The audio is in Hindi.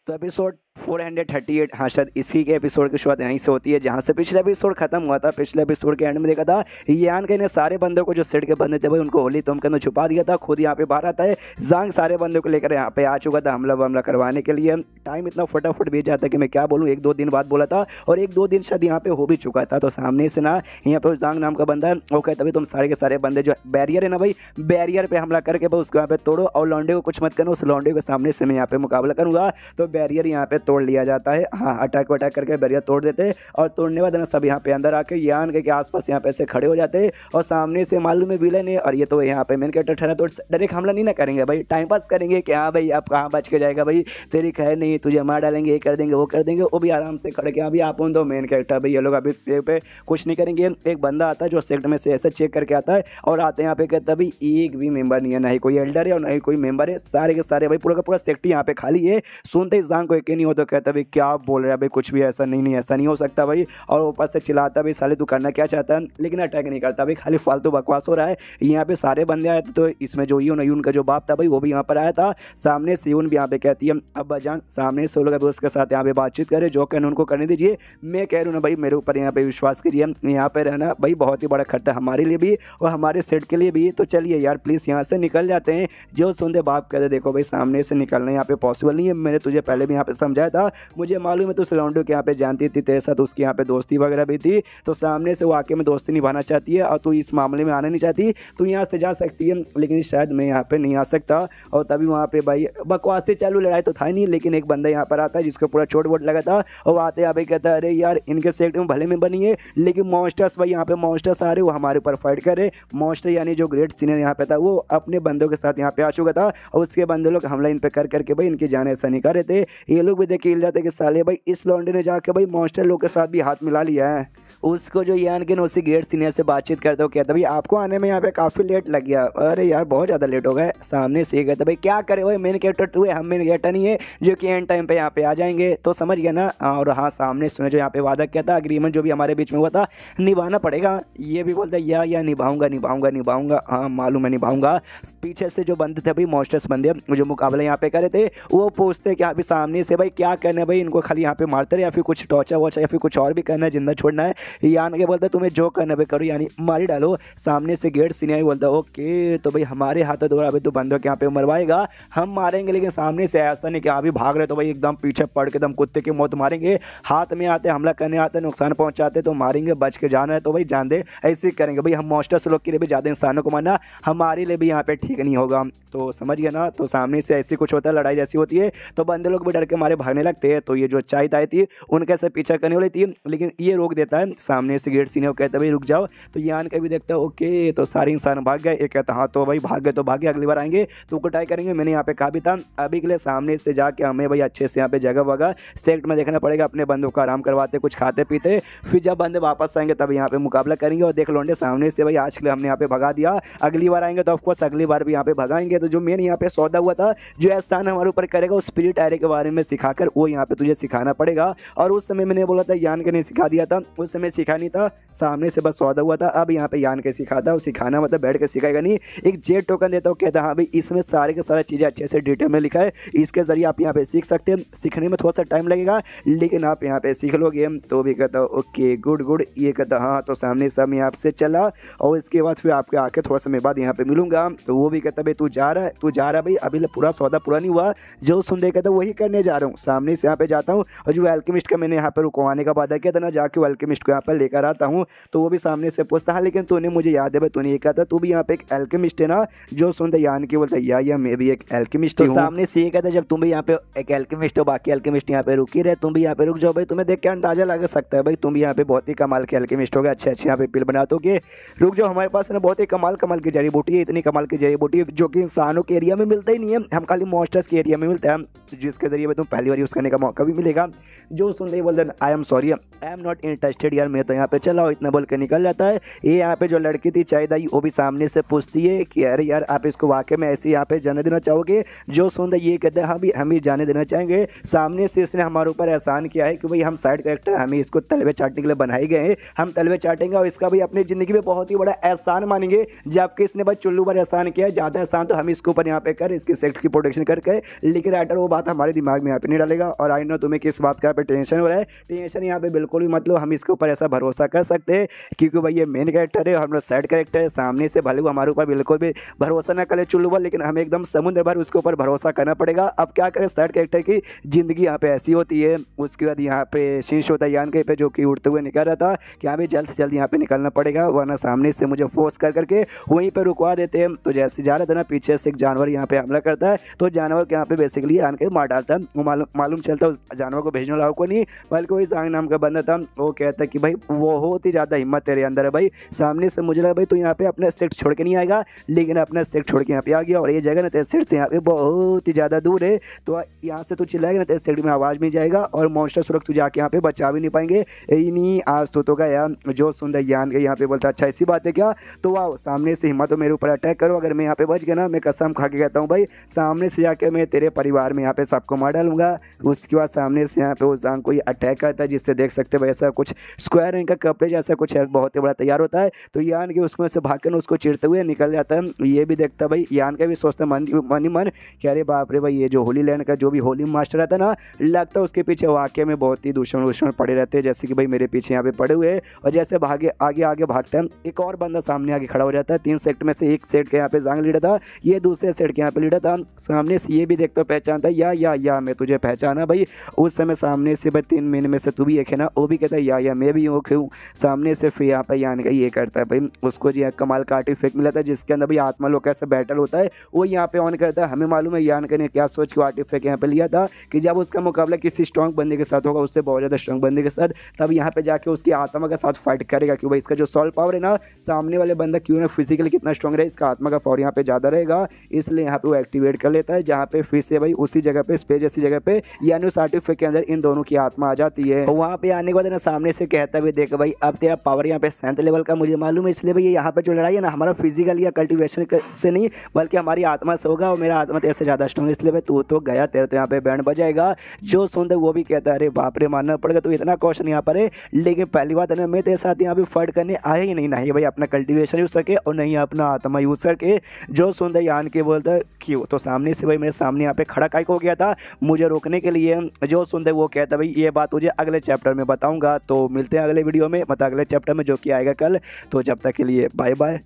तो एपिसोड 438, हाँ शायद इसी के एपिसोड की शुरुआत यहीं से होती है जहाँ से पिछले एपिसोड खत्म हुआ था। पिछले एपिसोड के एंड में देखा था यान के ने सारे बंदों को जो सेट के बंदे थे भाई उनको होली तुम के अंदर छुपा दिया था। खुद यहाँ पे बाहर आता है, जांग सारे बंदों को लेकर यहाँ पे आ चुका था हमला करवाने के लिए। टाइम इतना फटाफट बीत जाता है कि मैं क्या बोलूँ, 1-2 दिन बाद बोला था और 1-2 दिन शायद यहाँ पे हो भी चुका था। तो सामने से ना यहाँ पे जांग नाम का बंदा है, वो कहता भाई तुम सारे के सारे बंदे जो बैरियर है ना भाई, बैरियर पे हमला करके भाई उसको यहाँ पे तोड़ो और लौंडे को कुछ मत करना। उस लौंडे के सामने से मैं यहाँ पे मुकाबला करूंगा। तो बैरियर यहाँ पे तोड़ लिया जाता है, हाँ अटैक करके बैरियर तोड़ देते और तोड़ने के बाद ना सब यहाँ पे अंदर आके यान के आसपास यहाँ पे ऐसे खड़े हो जाते और सामने से मालूम है विलन है और ये तो यहाँ पे मेन कैरेक्टर ठहरा। तो डायरेक्ट हमला नहीं ना करेंगे भाई, टाइम पास करेंगे कि हाँ भाई अब कहाँ बच के जाएगा भाई, तेरी खैर नहीं, तुझे मार डालेंगे, ये कर देंगे वो कर देंगे। वो भी आराम से खड़े के अभी आप तो मेन कैरेक्टर भाई ये लोग अभी पे कुछ नहीं करेंगे। एक बंदा आता है जो सेक्ट में से ऐसे चेक करके आता है और आते हैं यहाँ पे कहता है भाई एक भी मेंबर नहीं है, ना ही कोई एल्डर है और ना ही कोई मेंबर है, सारे के सारे भाई पूरा का पूरा सेक्ट यहाँ पे खाली है। सुनते ही जांग को एक नहीं हो तो कहता भाई क्या बोल रहा है भाई, कुछ भी ऐसा नहीं ऐसा नहीं हो सकता भाई। और ऊपर से चिल्लाता भाई साले तू करना क्या चाहता है, लेकिन अटैक नहीं करता भाई, खाली फालतू बकवास हो रहा है। यहाँ पे सारे बंदे आए थे तो इसमें जो यून का जो बाप था भाई वो भी यहाँ पर आया था। सामने से यून भी यहाँ पे कहती है अब्बा जान, सामने से लोग अभी उसके साथ यहाँ पे बातचीत करे, जो कहना उनको करने दीजिए। मैं कह रहा हूँ ना भाई मेरे ऊपर यहाँ पे विश्वास कीजिए, यहाँ पे रहना भाई बहुत ही बड़ा खतरा हमारे लिए भी और हमारे सेट के लिए भी। तो चलिए यार प्लीज़ यहाँ से निकल जाते हैं। जो सुनते बाप कहते देखो भाई सामने से निकलना यहाँ पे पॉसिबल नहीं है, मैंने तुझे पहले भी यहाँ पे समझाया था, मुझे मालूम है तू सिलौंडो के यहाँ पे जानती थी, तेरे साथ उसकी यहाँ पे दोस्ती वगैरह भी थी। तो सामने से वाकई में दोस्ती निभाना चाहती है और तू इस मामले में आना नहीं चाहती, तू यहाँ से जा सकती है, लेकिन शायद मैं यहाँ पे नहीं आ सकता। और तभी वहाँ पे भाई बकवास से चालू, लड़ाई तो था नहीं, लेकिन एक बंदा यहाँ पर आता है जिसको पूरा चोट वोट लगा था और आते यहाँ पे कहता है अरे यार इनके सेक्ट में भले में बनी है लेकिन मॉन्स्टर्स भाई यहाँ पे मॉन्स्टर्स आ रहे वो हमारे ऊपर फाइट कर रहे। मॉन्स्टर यानी जो ग्रेट सीनियर यहाँ पे था वो अपने बंदों के साथ यहाँ पे आ चुका था और उसके बंदे लोग हमला इन पे करके भाई इनकी जान ऐसा नहीं कर रहे थे। ये लोग भी देख के हिल जाते कि साले भाई इस लौंडे ने जाके भाई मॉन्स्टर लोग के साथ भी हाथ मिला लिया है। उसको जो यान के उसी ग्रेट सीनियर से बातचीत करते हो कहता भाई आपको आने में यहाँ पे काफ़ी लेट लग गया, अरे यार बहुत ज़्यादा लेट हो गए। सामने से कहता भाई क्या करे भाई मेन कैरेक्टर तू है, हम मेन कैरेक्टर नहीं है जो कि एंड टाइम पे यहाँ पे आ जाएंगे, तो समझ गया ना। और हाँ सामने सुने जो यहाँ पे वादा किया था, एग्रीमेंट जो भी हमारे बीच में हुआ था निभाना पड़ेगा। ये भी बोलता या निभाऊंगा, हाँ मालूम है निभाऊंगा। पीछे से जो बंदे थे भाई मॉन्स्टर्स बंदे जो मुकाबला यहाँ पे करे थे वो पूछते कि अभी सामने से भाई क्या करना है भाई, इनको खाली यहाँ पे मारते रहे या फिर कुछ टॉर्चर वॉर्चर या फिर कुछ और भी करना है, जिंदा छोड़ना है। यान के बोलता तुम्हें जो करना है करो यानी मारी डालो। सामने से गेट सीनियर बोलता ओके तो भाई हमारे हाथों द्वारा अभी तो बंदों के यहाँ पे मरवाएगा, हम मारेंगे, लेकिन सामने से ऐसा नहीं कि अभी भाग रहे तो भाई एकदम पीछे पड़ के एकदम कुत्ते की मौत मारेंगे। हाथ में आते हमला करने आते नुकसान पहुंचाते तो मारेंगे, बच के जाना है तो भाई जान दे, ऐसे ही करेंगे भाई। हम मॉन्स्टर्स लोग के लिए भी ज़्यादा इंसानों को मारना हमारे लिए भी यहाँ पे ठीक नहीं होगा, तो समझ गया ना। तो सामने से ऐसी कुछ होता है, लड़ाई जैसी होती है तो बंदे लोग भी डर के मारे भागने लगते हैं। तो ये जो चाय ताई थी उनके से पीछा करने वाली थी लेकिन ये रोक देता है। सामने से गेट सीनियर कहता है भाई रुक जाओ, तो यान का भी देखता है ओके तो सारे इंसान भाग गए। एक कहता हाँ तो भाई भाग गए तो भागे, अगली बार आएंगे तो कुटाई करेंगे, मैंने यहाँ पे कहा भी था। अभी के लिए सामने से जाके हमें भाई अच्छे से यहाँ पे जगह वगह सेक्ट में देखना पड़ेगा, अपने बंदों को आराम करवाते कुछ खाते पीते, फिर जब बंदे वापस आएंगे तब यहाँ पे मुकाबला करेंगे। और देख लौंडे सामने से भाई आज के लिए हमने यहाँ पे भगा दिया, अगली बार आएंगे तो ऑफकोर्स अगली बार भी यहाँ पे भगाएंगे। तो जो मेन यहाँ पे सौदा हुआ था जो एहसान हमारे ऊपर करेगा उस स्पिरिट एरे के बारे में सिखाकर वो यहाँ पे तुझे सिखाना पड़ेगा। और उस समय मैंने बोला था यान के नहीं सिखा दिया था, उस समय सिखा नहीं था, सामने से बस सौदा हुआ था। अब यहाँ पे यान के सिखाता है, सिखाना मतलब बैठ के सिखाएगा नहीं, एक जेड टोकन देता हूँ, कहता हाँ भाई इसमें सारे के सारे चीज़ें अच्छे से डिटेल में लिखा है, इसके जरिए आप यहाँ पे सीख सकते हैं। सीखने में थोड़ा सा टाइम लगेगा लेकिन आप यहाँ पे सीख लोगे। तो भी कहता हूँ ओके गुड, ये कहता हाँ। तो सामने से मैं आपसे चला और इसके बाद फिर आपके आके थोड़ा समय बाद यहाँ पे मिलूंगा। तो वो भी कहता भाई तू जा रहा है भाई, अभी पूरा सौदा पूरा नहीं हुआ, जो सुन दे कहता वही करने जा रहा हूँ। सामने से यहाँ पे जाता हूँ और जो एल्केमिस्ट का मैंने यहाँ पे रुकवाने का वादा किया था ना, जाके एल्केमिस्ट को यहाँ पर लेकर आता हूँ। तो वो भी सामने से पूछता है लेकिन तूने मुझे याद है भाई तूने ये कहा था तू भी यहाँ पे एक एल्केमिस्ट है ना, जो सुनते यान की बोलता या मैं भी एक एल्केमिस्ट हूँ। सामने से ये कहता जब तुम भी यहाँ पे एक एल्केमिस्ट हो बाकी एल्केमिस्ट यहाँ पे रुक ही रहे, तुम भी यहाँ पे रुक जाओ भाई, तुम्हें देख के अंदाजा लग सकता है भाई तुम भी यहाँ पे बहुत ही कमाल के एल्केमिस्ट हो गए, अच्छे यहाँ पे पिल बना दोगे, रुक जाओ हमारे पास ना बहुत ही कमाल की जड़ी बूटी है, इतनी कमाल की जड़ी बूटी जो कि इंसानों के एरिया में मिलता ही नहीं है, हम खाली मॉन्स्टर्स के एरिया में मिलता है, जिसके जरिए तुम पहली बार यूज़ करने का मौका भी मिलेगा। जो सुनते ही बोलते I am sorry, I am not interested यार, यार मैं तो यहाँ पे चला हूँ, इतना बोल के निकल जाता है। ये यहाँ पे जो लड़की थी चाहिदाई वो भी सामने से पूछती है कि अरे यार आप इसको वाकई में ऐसे यहाँ पे जाने देना चाहोगे? जो सुंदर ये कहते हैं हाँ भी हम ही जाने देना चाहेंगे, सामने से इसने हमारे ऊपर एहसान किया है कि भाई हम साइड कैरेक्टर हमें इसको तलवे चाटने के लिए बनाए गए हैं, हम तलवे चाटेंगे और इसका भी अपनी ज़िंदगी में बहुत ही बड़ा एहसान मानेंगे। जबकि इसने बस चुल्लू पर एहसान किया है, ज़्यादा एहसान तो हम इसके ऊपर यहाँ पे कर इसकी सेक्ट की प्रोटेक्शन करके, लेकिन राइटर वो बात हमारे दिमाग में यहाँ पे नहीं डालेगा। और आई नो तुम्हें किस बात का यहाँ पे टेंशन हो रहा है, टेंशन यहाँ पे बिल्कुल भी मतलब हम इसके ऊपर ऐसा भरोसा कर सकते हैं क्योंकि भाई ये मेन कैरेक्टर है और हम लोग साइड कैरेक्टर है, सामने से भले वो हमारे ऊपर बिल्कुल भी भरोसा ना करे चुल्लू पर, लेकिन हमें एकदम समुद्र भर उसके ऊपर भरोसा करना पड़ेगा। अब क्या करें, साइड कैरेक्टर की ज़िंदगी यहाँ पे ऐसी होती है। उसके बाद यहाँ पे शीश होता है यान के पे जो कि उड़ते हुए निकल रहा था कि यहाँ पे जल्द से जल्द यहाँ पे निकलना पड़ेगा वरना सामने से मुझे फोर्स कर करके वहीं पे रुकवा देते हैं। तो जैसे जा रहा था ना पीछे से एक जानवर यहाँ पे हमला करता है, तो जानवर के यहाँ पे बेसिकली आन के मार डालता है। वो मालूम चलता है उस जानवर को भेजने वाला को नहीं, बल्कि वही सांग नाम का बंदा था। वो कहता है कि भाई बहुत ही ज़्यादा हिम्मत तेरे अंदर है भाई, सामने से मुझे लगा भाई तू यहाँ पे अपना सेट छोड़ के नहीं आएगा, लेकिन अपना सेट छोड़ के यहाँ पे आ गया। और ये जगह ना तेरे सेट से यहाँ पे बहुत ही ज़्यादा दूर है, तो यहाँ से तू चिल्लाएगा ना तेरे सेट में आवाज़ में जाएगा और मॉन्स्टर सुरख तू जाके यहाँ पे बचा भी नहीं पाएंगे। यही नहीं आज तो गया जो सुंदर ज्ञान के यहाँ पे बोलता अच्छा ऐसी बात है क्या, तो वाह सामने से हिम्मत हो मेरे ऊपर अटैक करो, अगर मैं यहाँ पे बच गया ना मैं कसम खा के कहता हूँ भाई सामने से जाके मैं तेरे परिवार में यहाँ पे सबको मार डालूंगा। उसके बाद सामने से यहाँ पे उस जान को अटैक करता है जिससे देख सकते भाई ऐसा कुछ स्क्वायर रंग का कपड़े जैसा कुछ है बहुत ही बड़ा तैयार होता है। तो यान के उसमें से भाग कर उसको चिरते हुए निकल जाता है। ये भी देखता भाई यान का भी सोचता मन ही मन कि अरे बाप रे भाई ये जो होली लैंड का जो भी होली मास्टर रहता है ना, लगता है उसके पीछे वाकई में बहुत ही दुश्मन पड़े रहते हैं, जैसे कि भाई मेरे पीछे यहाँ पे पड़े हुए हैं। और जैसे भागे आगे भागता है एक और बंदा सामने आगे खड़ा हो जाता है। 3 सेट में से एक सेट के यहाँ पे जांग लीडर था, ये दूसरे सेट के यहाँ पे लीडर था। सामने से ये भी देखता पहचानता या मैं तुझे पहचाना भाई, उस समय सामने से भाई 3 महीने में से तू भी एक है ना, वो भी कहता है या मैं भी हूँ क्यों। सामने से फिर यहाँ पे यान का ये करता है भाई उसको जो कमाल का आर्टिफैक्ट मिला था जिसके अंदर भाई आत्मा लोग कैसे बैटल होता है वो यहाँ पे ऑन करता है। हमें मालूम है यान ने क्या सोच के आर्टिफैक्ट यहाँ पे लिया था कि जब उसका मुकाबला किसी स्ट्रॉन्ग बंदे के साथ होगा, उससे बहुत ज़्यादा स्ट्रॉन्ग बंदे के साथ, तब यहाँ पे जाके उसकी आत्मा के साथ फाइट करेगा कि भाई इसका जो सॉल पावर है ना, सामने वाले बंदा क्यों ना फिजिकली कितना स्ट्रॉन्ग रहे, इसका आत्मा का पावर यहाँ पे ज़्यादा रहेगा, इसलिए यहाँ पे वो एक्टिवेट कर लेता है। जहाँ पे फिर से भाई उसी जगह पे स्पेस जैसी जगह पे यानी उस आर्टिफैक्ट के अंदर इन दोनों की आत्मा आ जाती है। वहाँ पे आने के बाद ना सामने से कहता है देख भाई अब तेरा पावर यहाँ पे 7th लेवल का मुझे मालूम है, इसलिए भाई यहाँ पे जो लड़ाई है ना हमारा फिजिकल या कल्टिवेशन से नहीं बल्कि हमारी आत्मा से होगा, और मेरा आत्मा तेरे से ज़्यादा स्ट्रॉन्ग है, इसलिए भाई तू तो गया, तेरे तो यहाँ पे बैंड बजाएगा। जो सुनते वो भी कहता है अरे बाप रे मानना पड़ेगा तो इतना क्वेश्चन यहाँ पर है, लेकिन पहली बात है ना मैं तेरे साथ यहाँ पे फाइट करने आया ही नहीं, भाई अपना कल्टिवेशन यूज करके और नहीं अपना आत्मा यूज करके। जो सुनते यान के बोलता है क्यों, तो सामने से भाई मेरे सामने यहाँ पे खड़ा काइक हो गया था मुझे रोकने के लिए। जो सुनते वो कहता है भाई ये बात तुझे अगले चैप्टर में बताऊंगा, तो मिलते हैं अगले वीडियो में मतलब अगले चैप्टर में जो कि आएगा कल। तो जब तक के लिए बाय बाय।